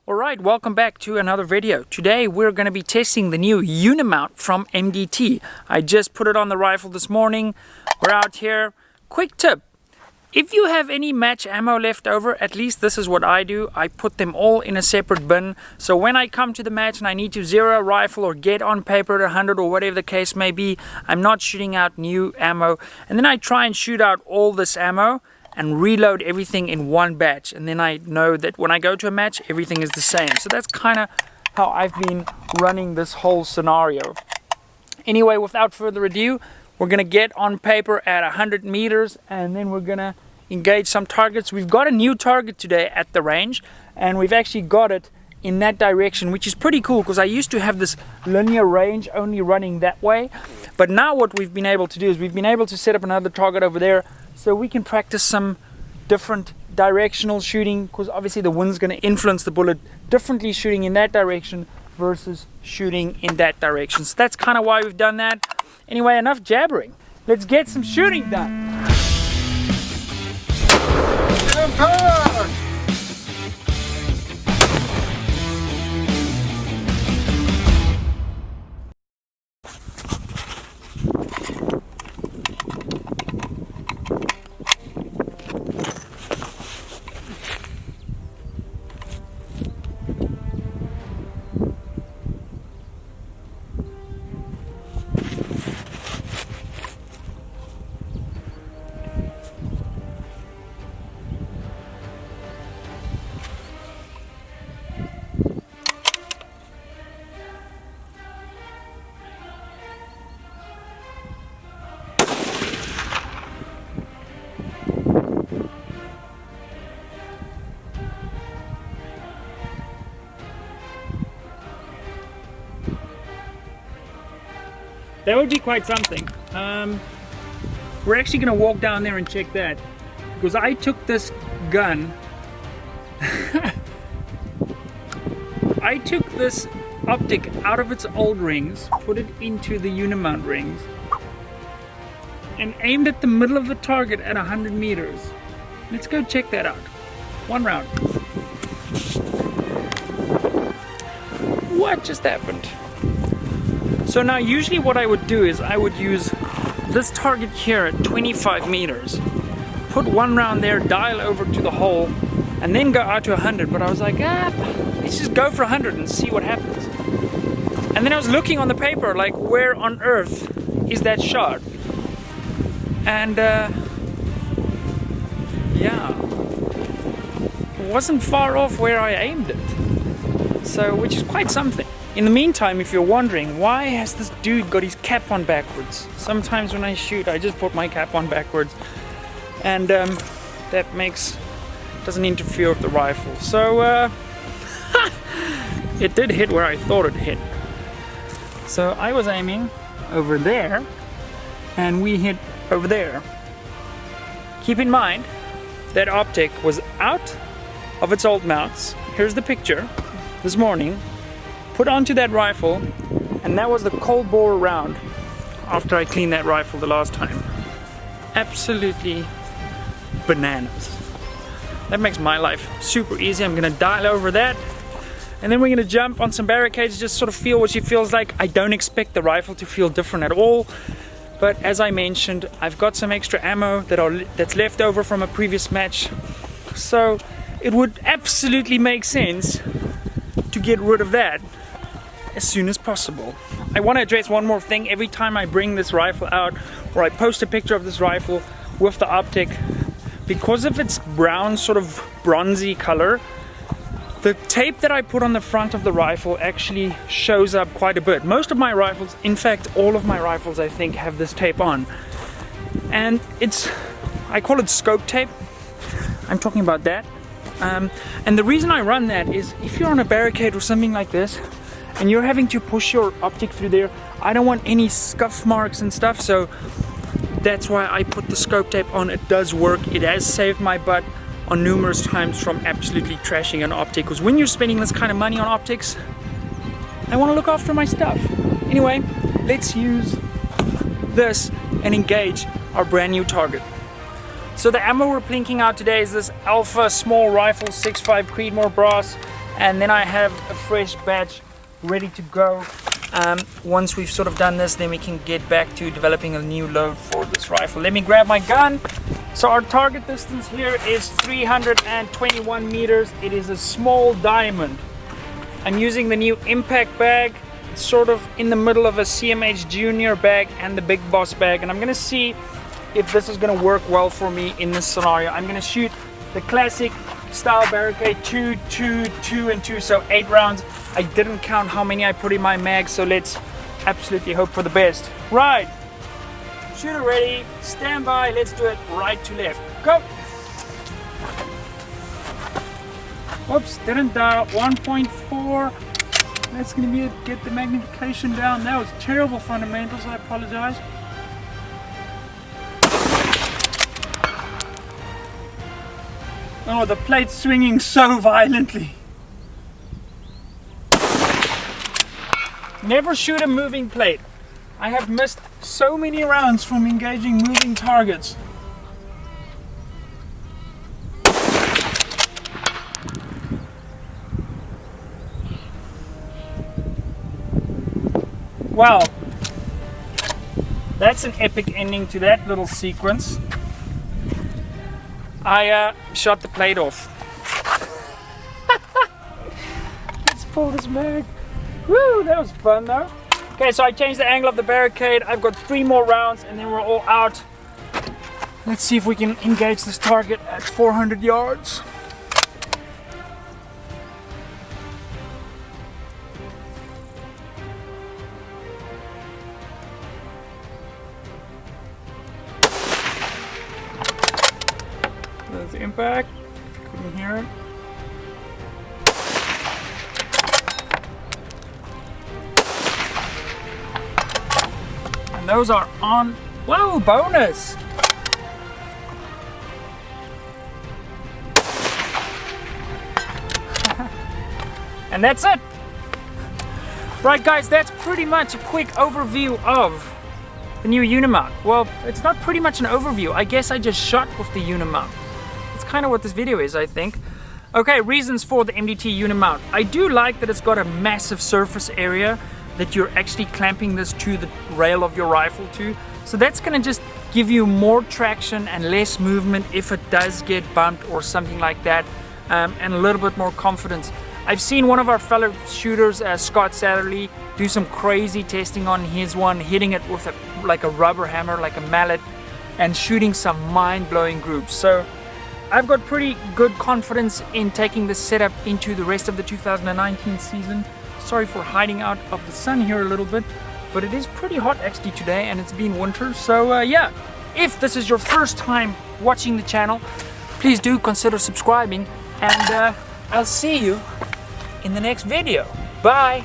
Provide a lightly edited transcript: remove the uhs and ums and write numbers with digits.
Alright, welcome back to another video. Today we're going to be testing the new Unimount from MDT. I just put it on the rifle this morning. We're out here. Quick tip. If you have any match ammo left over, at least this is what I do. I put them all in a separate bin. So when I come to the match and I need to zero a rifle or get on paper at 100 or whatever the case may be, I'm not shooting out new ammo. And then I try and shoot out all this ammo and reload everything in one batch, and then I know that when I go to a match everything is the same. So that's kind of how I've been running this whole scenario. Anyway, without further ado, we're gonna get on paper at 100 meters and then we're gonna engage some targets. We've got a new target today at the range, and we've actually got it in that direction, which is pretty cool because I used to have this linear range only running that way, but now what we've been able to do is we've been able to set up another target over there so we can practice some different directional shooting, because obviously the wind's going to influence the bullet differently shooting in that direction versus shooting in that direction. So that's kind of why we've done that. Anyway, enough jabbering. Let's get some shooting done. That would be quite something. We're actually going to walk down there and check that, because I took this gun, I took this optic out of its old rings, put it into the Unimount rings, and aimed at the middle of the target at 100 meters. Let's go check that out. One round. What just happened? So now usually what I would do is I would use this target here at 25 meters, put one round there, dial over to the hole, and then go out to 100. But I was like, let's just go for 100 and see what happens. And then I was looking on the paper, like, where on earth is that shot? And yeah, it wasn't far off where I aimed it. So, which is quite something. In the meantime, if you're wondering, why has this dude got his cap on backwards? Sometimes when I shoot, I just put my cap on backwards, and that doesn't interfere with the rifle. So it did hit where I thought it hit. So I was aiming over there, and we hit over there. Keep in mind that optic was out of its old mounts. Here's the picture this morning. Put onto that rifle, and that was the cold bore round after I cleaned that rifle the last time. Absolutely bananas. That makes my life super easy. I'm gonna dial over that, and then we're gonna jump on some barricades, just sort of feel what she feels like. I don't expect the rifle to feel different at all, but as I mentioned, I've got some extra ammo that's left over from a previous match, so it would absolutely make sense to get rid of that as soon as possible. I want to address one more thing. Every time I bring this rifle out or I post a picture of this rifle with the optic, because of its brown, sort of bronzy color, the tape that I put on the front of the rifle actually shows up quite a bit. Most of my rifles, in fact all of my rifles, I think, have this tape on, and I call it scope tape. I'm talking about that. And the reason I run that is if you're on a barricade or something like this and you're having to push your optic through there, I don't want any scuff marks and stuff, so that's why I put the scope tape on. It does work. It has saved my butt on numerous times from absolutely trashing an optic, because when you're spending this kind of money on optics, I want to look after my stuff. Anyway, let's use this and engage our brand new target. So the ammo we're plinking out today is this Alpha small rifle 6.5 Creedmoor brass, and then I have a fresh batch ready to go. Once we've sort of done this, then we can get back to developing a new load for this rifle. Let me grab my gun. So our target distance here is 321 meters. It is a small diamond. I'm using the new impact bag. It's sort of in the middle of a CMH Junior bag and the Big Boss bag, and I'm gonna see if this is gonna work well for me in this scenario. I'm gonna shoot the classic style barricade, 2, 2, 2, and 2, so 8 rounds. I didn't count how many I put in my mag, so let's absolutely hope for the best. Right, shooter ready, stand by, let's do it right to left. Go! Whoops, didn't dial, 1.4. That's gonna be it, get the magnification down. That was terrible fundamentals, I apologize. Oh, the plate's swinging so violently. Never shoot a moving plate. I have missed so many rounds from engaging moving targets. Wow, that's an epic ending to that little sequence. I shot the plate off. Let's pull this mag. Woo, that was fun though. Okay, so I changed the angle of the barricade. I've got 3 more rounds and then we're all out. Let's see if we can engage this target at 400 yards. There's the impact. Couldn't hear it. And those are on. Whoa, bonus! And that's it. Right guys, that's pretty much a quick overview of the new Unimount. Well, it's not pretty much an overview. I guess I just shot with the Unimount. That's kind of what this video is, I think. Okay, reasons for the MDT Unimount. I do like that it's got a massive surface area that you're actually clamping this to the rail of your rifle to. So that's gonna just give you more traction and less movement if it does get bumped or something like that, and a little bit more confidence. I've seen one of our fellow shooters, Scott Satterley, do some crazy testing on his one, hitting it with like a rubber hammer, like a mallet, and shooting some mind-blowing groups. So I've got pretty good confidence in taking this setup into the rest of the 2019 season. Sorry for hiding out of the sun here a little bit, but it is pretty hot actually today and it's been winter. So yeah, if this is your first time watching the channel, please do consider subscribing, and I'll see you in the next video. Bye!